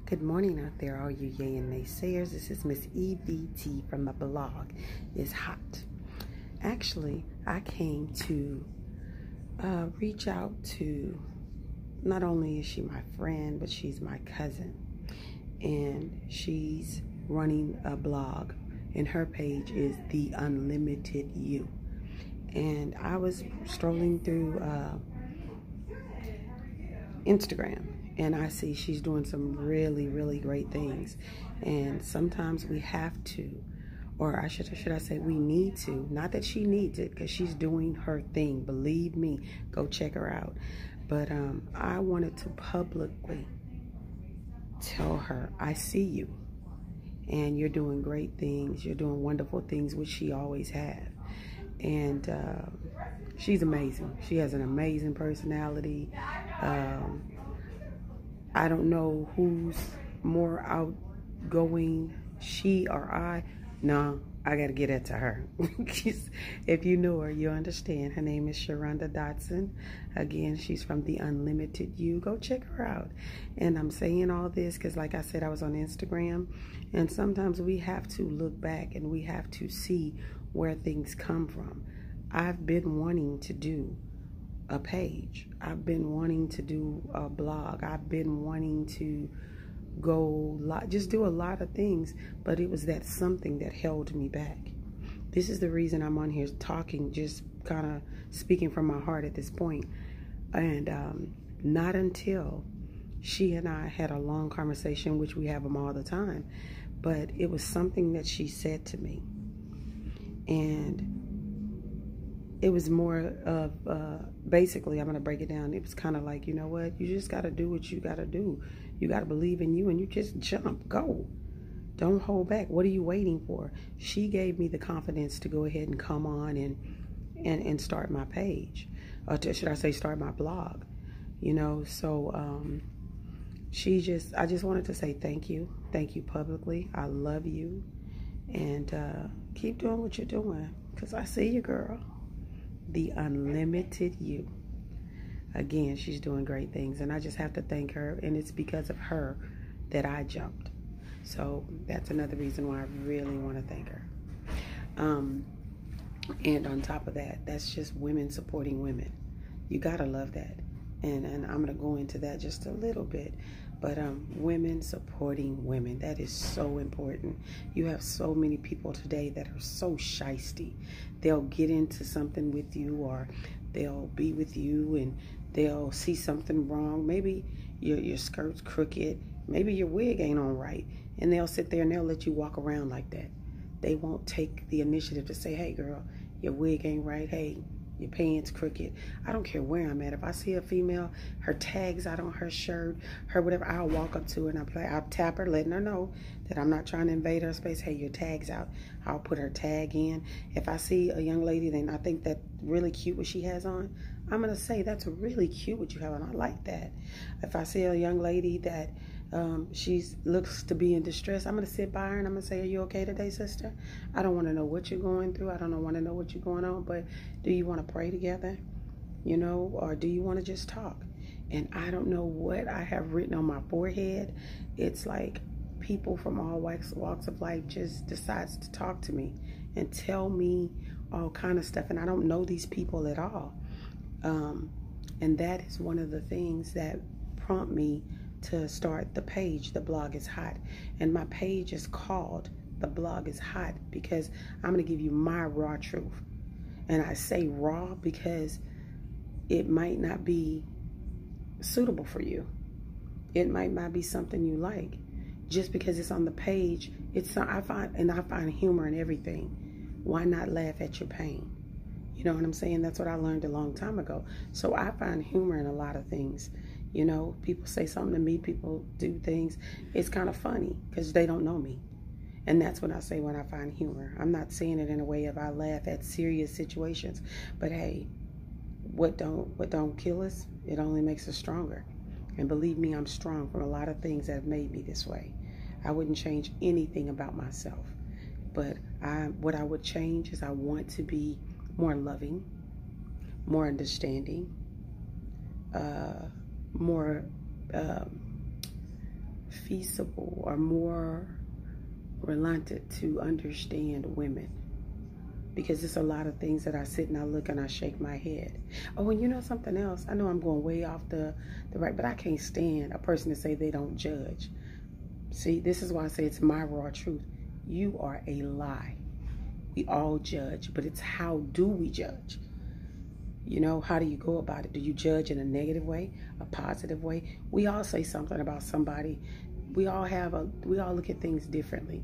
Good morning out there, all you yay and naysayers. This is Miss EVT from the blog Is Hot. Actually, I came to reach out to, not only is she my friend, but she's my cousin. And she's running a blog, and her page is The Unlimited You. And I was strolling through Instagram, and I see she's doing some really, really great things. And sometimes we have to, or should I say we need to, not that she needs it, because she's doing her thing. Believe me, go check her out. But I wanted to publicly tell her, I see you, and you're doing great things. You're doing wonderful things, which she always has. And she's amazing. She has an amazing personality. I don't know who's more outgoing, she or I. No, I got to get it to her. If you know her, you understand. Her name is Sharonda Dotson. Again, she's from The Unlimited You. Go check her out. And I'm saying all this because, like I said, I was on Instagram. And sometimes we have to look back and we have to see where things come from. I've been wanting to do a page. I've been wanting to do a blog. I've been wanting to just do a lot of things, but it was that something that held me back. This is the reason I'm on here talking, just kind of speaking from my heart at this point. And not until she and I had a long conversation, which we have them all the time, but it was something that she said to me. And it was more of, basically, I'm going to break it down. It was kind of like, you know what? You just got to do what you got to do. You got to believe in you, and you just jump, go. Don't hold back. What are you waiting for? She gave me the confidence to go ahead and come on and start my page. Or should I say start my blog? You know, so I just wanted to say thank you. Thank you publicly. I love you. And keep doing what you're doing, because I see you, girl. The Unlimited You. Again, she's doing great things, and I just have to thank her, and it's because of her that I jumped. So that's another reason why I really want to thank her. And on top of that, that's just women supporting women. You gotta love that. And I'm gonna go into that just a little bit. But women supporting women, that is so important. You have so many people today that are so shysty. They'll get into something with you, or they'll be with you and they'll see something wrong. Maybe your skirt's crooked. Maybe your wig ain't on right. And they'll sit there and they'll let you walk around like that. They won't take the initiative to say, hey, girl, your wig ain't right. Hey, your pants crooked. I don't care where I'm at. If I see a female, her tag's out on her shirt, her whatever, I'll walk up to her and I'll tap her, letting her know that I'm not trying to invade her space. Hey, your tag's out. I'll put her tag in. If I see a young lady, then I think that really cute what she has on, I'm going to say, that's really cute what you have on. I like that. If I see a young lady that she looks to be in distress, I'm going to sit by her and I'm going to say, are you okay today, sister? I don't want to know what you're going through. I don't want to know what you're going on, but do you want to pray together? You know, or do you want to just talk? And I don't know what I have written on my forehead. It's like people from all walks of life just decides to talk to me and tell me all kind of stuff. And I don't know these people at all. And that is one of the things that prompt me to start the page, The Blog Is Hot. And my page is called The Blog Is Hot because I'm going to give you my raw truth. And I say raw because it might not be suitable for you. It might not be something you like. Just because it's on the page, I find humor in everything. Why not laugh at your pain? You know what I'm saying? That's what I learned a long time ago. So I find humor in a lot of things. You know, people say something to me, people do things. It's kind of funny because they don't know me. And that's what I say when I find humor. I'm not saying it in a way of I laugh at serious situations. But hey, what don't kill us, it only makes us stronger. And believe me, I'm strong from a lot of things that have made me this way. I wouldn't change anything about myself. But what I would change is I want to be more loving, more understanding, more feasible or more reluctant to understand women. Because there's a lot of things that I sit and I look and I shake my head. Oh, and you know something else? I know I'm going way off the right, but I can't stand a person to say they don't judge. See, this is why I say it's my raw truth. You are a lie. We all judge, but it's how do we judge? You know, how do you go about it? Do you judge in a negative way, a positive way? We all say something about somebody. We all look at things differently.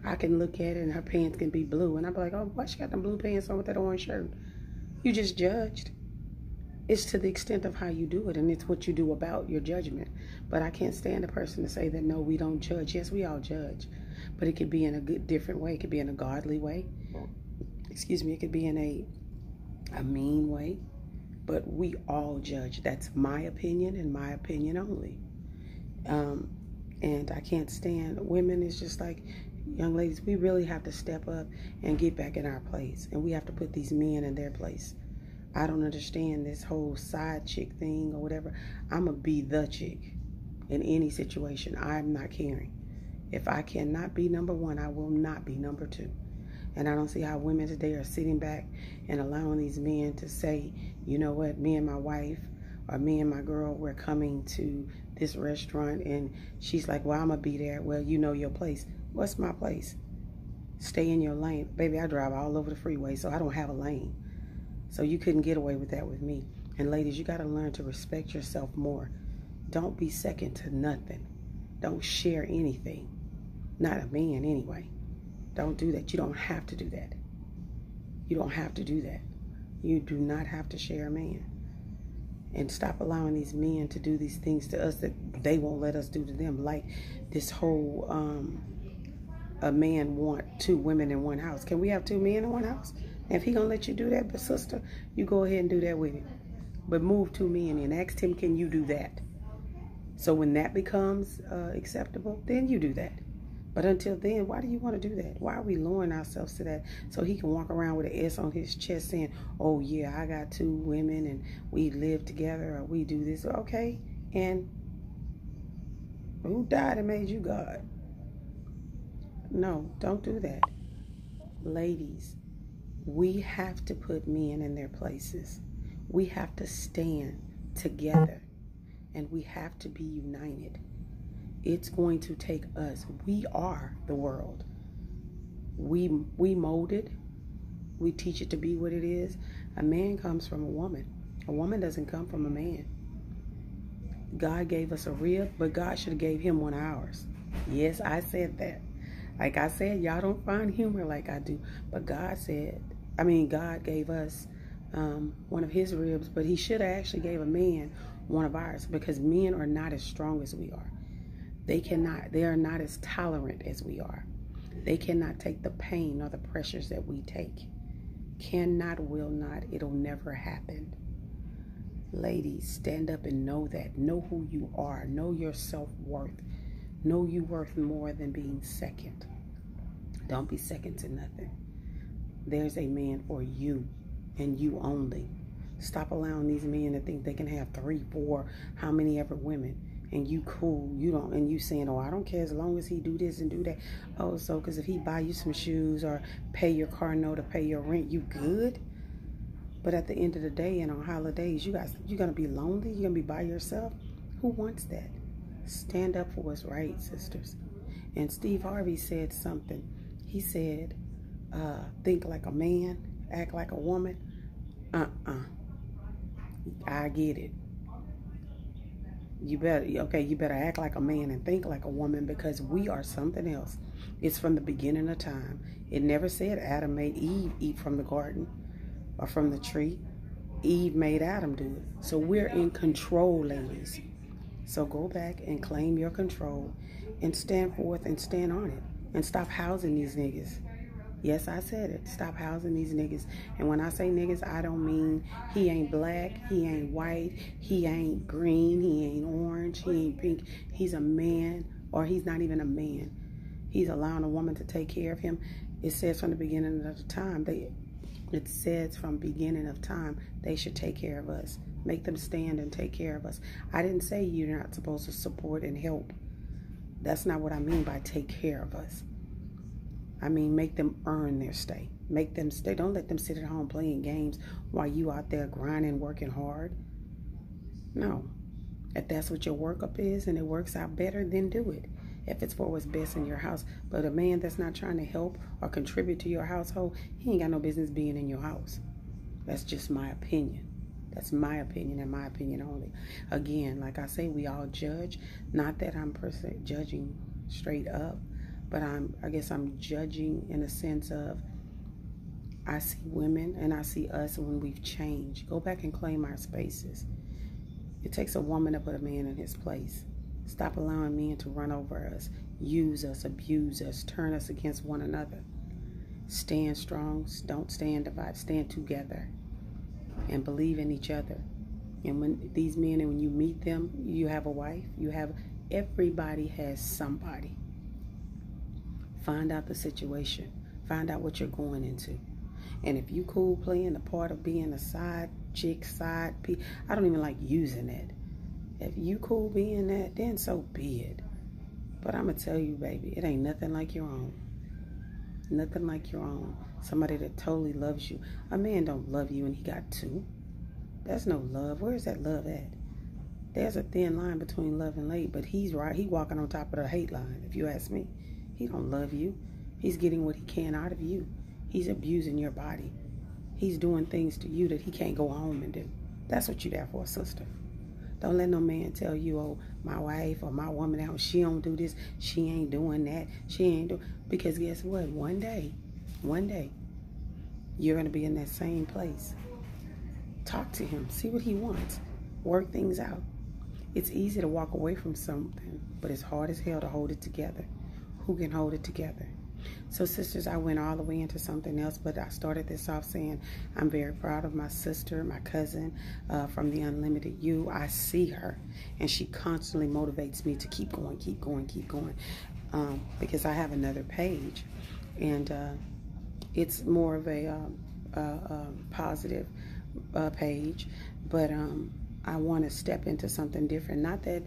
I can look at it and her pants can be blue, and I'm like, oh, why she got them blue pants on with that orange shirt? You just judged. It's to the extent of how you do it, and it's what you do about your judgment. But I can't stand a person to say that, no, we don't judge. Yes, we all judge, but it could be in a good, different way. It could be in a godly way. Excuse me. It could be in a mean way, but we all judge. That's my opinion and my opinion only. And I can't stand women. It's just like, young ladies, we really have to step up and get back in our place, and we have to put these men in their place. I don't understand this whole side chick thing or whatever. I'm gonna be the chick in any situation. I'm not caring. If I cannot be number one, I will not be number two. And I don't see how women today are sitting back and allowing these men to say, you know what, me and my wife or me and my girl, we're coming to this restaurant, and she's like, well, I'm gonna be there. Well, you know your place. What's my place? Stay in your lane. Baby, I drive all over the freeway, so I don't have a lane. So you couldn't get away with that with me. And ladies, you got to learn to respect yourself more. Don't be second to nothing. Don't share anything. Not a man anyway. Don't do that. You don't have to do that. You don't have to do that. You do not have to share a man. And stop allowing these men to do these things to us that they won't let us do to them. Like this whole, a man want two women in one house. Can we have two men in one house? If he gonna let you do that, but sister, you go ahead and do that with him. But move two men and ask him, can you do that? So when that becomes acceptable, then you do that. But until then, why do you want to do that? Why are we lowering ourselves to that? So he can walk around with an S on his chest saying, oh yeah, I got two women and we live together, or we do this. Okay, and who died and made you God? No, don't do that. Ladies, we have to put men in their places. We have to stand together, and we have to be united. It's going to take us. We are the world. We mold it. We teach it to be what it is. A man comes from a woman. A woman doesn't come from a man. God gave us a rib, but God should have gave him one of ours. Yes, I said that. Like I said, y'all don't find humor like I do. But God gave us one of his ribs, but he should have actually gave a man one of ours, because men are not as strong as we are. They are not as tolerant as we are. They cannot take the pain or the pressures that we take. Cannot, will not, it'll never happen. Ladies, stand up and know that. Know who you are. Know your self-worth. Know you worth more than being second. Don't be second to nothing. There's a man for you and you only. Stop allowing these men to think they can have 3, 4, how many ever women, and you cool. You don't, and you saying, oh, I don't care as long as he do this and do that. Oh, so because if he buy you some shoes or pay your car note or pay your rent, you good? But at the end of the day and on holidays, you're gonna be lonely. You're gonna be by yourself. Who wants that? Stand up for what's right, sisters. And Steve Harvey said something. He said, think like a man, act like a woman. I get it. You better act like a man and think like a woman, because we are something else. It's from the beginning of time. It never said Adam made Eve eat from the garden or from the tree. Eve made Adam do it. So we're in control, ladies. So go back and claim your control and stand forth and stand on it. And stop housing these niggas. Yes, I said it. Stop housing these niggas. And when I say niggas, I don't mean he ain't black, he ain't white, he ain't green, he ain't orange, he ain't pink. He's a man, or he's not even a man. He's allowing a woman to take care of him. It says from the beginning of the time, they should take care of us. Make them stand and take care of us. I didn't say you're not supposed to support and help. That's not what I mean by take care of us. I mean, make them earn their stay. Make them stay. Don't let them sit at home playing games while you out there grinding, working hard. No. If that's what your workup is and it works out better, then do it. If it's for what's best in your house. But a man that's not trying to help or contribute to your household, he ain't got no business being in your house. That's just my opinion. That's my opinion and my opinion only. Again, like I say, we all judge. Not that I'm judging straight up, but I guess I'm judging in a sense of I see women and I see us when we've changed. Go back and claim our spaces. It takes a woman to put a man in his place. Stop allowing men to run over us, use us, abuse us, turn us against one another. Stand strong. Don't stand divided. Stand together and believe in each other. And when these men, and when you meet them, you have a wife, everybody has somebody. Find out the situation. Find out what you're going into. And if you cool playing the part of being a side chick, side piece, I don't even like using that. If you cool being that, then so be it. But I'm going to tell you, baby, it ain't nothing like your own. Nothing like your own. Somebody that totally loves you. A man don't love you and he got two. That's no love. Where's that love at? There's a thin line between love and hate, but he's right. He walking on top of the hate line, if you ask me. He don't love you. He's getting what he can out of you. He's abusing your body. He's doing things to you that he can't go home and do. That's what you there for, sister. Don't let no man tell you, oh, my wife or my woman, she don't do this, she ain't doing that, she ain't doing. Because guess what? One day, you're going to be in that same place. Talk to him. See what he wants. Work things out. It's easy to walk away from something, but it's hard as hell to hold it together. Who can hold it together? So, sisters, I went all the way into something else, but I started this off saying I'm very proud of my sister, my cousin from the Unlimited You. I see her, and she constantly motivates me to keep going, because I have another page, and it's more of a positive page, but I want to step into something different. Not that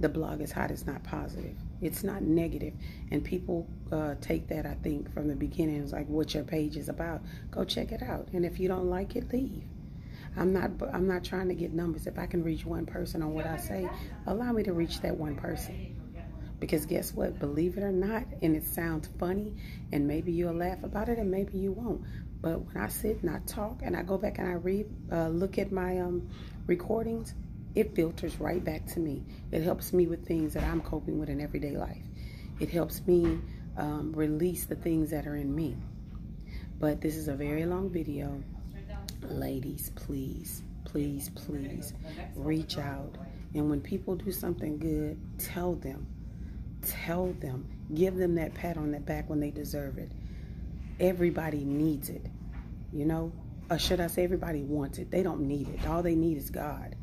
the blog is hot, it's not positive. It's not negative, and people take that, I think, from the beginning. It's like what your page is about. Go check it out, and if you don't like it, leave. I'm not trying to get numbers. If I can reach one person on what I say, allow me to reach that one person. Because guess what? Believe it or not, and it sounds funny, and maybe you'll laugh about it, and maybe you won't. But when I sit and I talk, and I go back and I read, look at my recordings, it filters right back to me. It helps me with things that I'm coping with in everyday life. It helps me release the things that are in me. But this is a very long video. Ladies, please, please, please reach out. And when people do something good, tell them. Tell them. Give them that pat on the back when they deserve it. Everybody needs it, you know? Or should I say everybody wants it? They don't need it. All they need is God.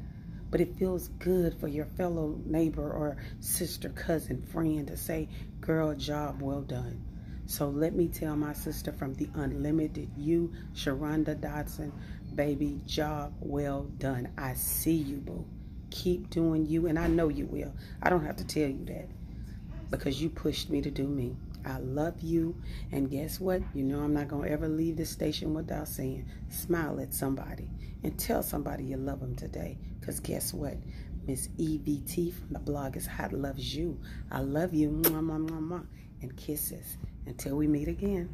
But it feels good for your fellow neighbor or sister, cousin, friend to say, girl, job well done. So let me tell my sister from the Unlimited You, Sharonda Dodson, baby, job well done. I see you, boo. Keep doing you, and I know you will. I don't have to tell you that because you pushed me to do me. I love you, and guess what? You know I'm not going to ever leave this station without saying, smile at somebody and tell somebody you love them today. Because guess what? Miss EVT from the blog is hot loves you. I love you. Mwah, mwah, mwah, mwah. And kisses. Until we meet again.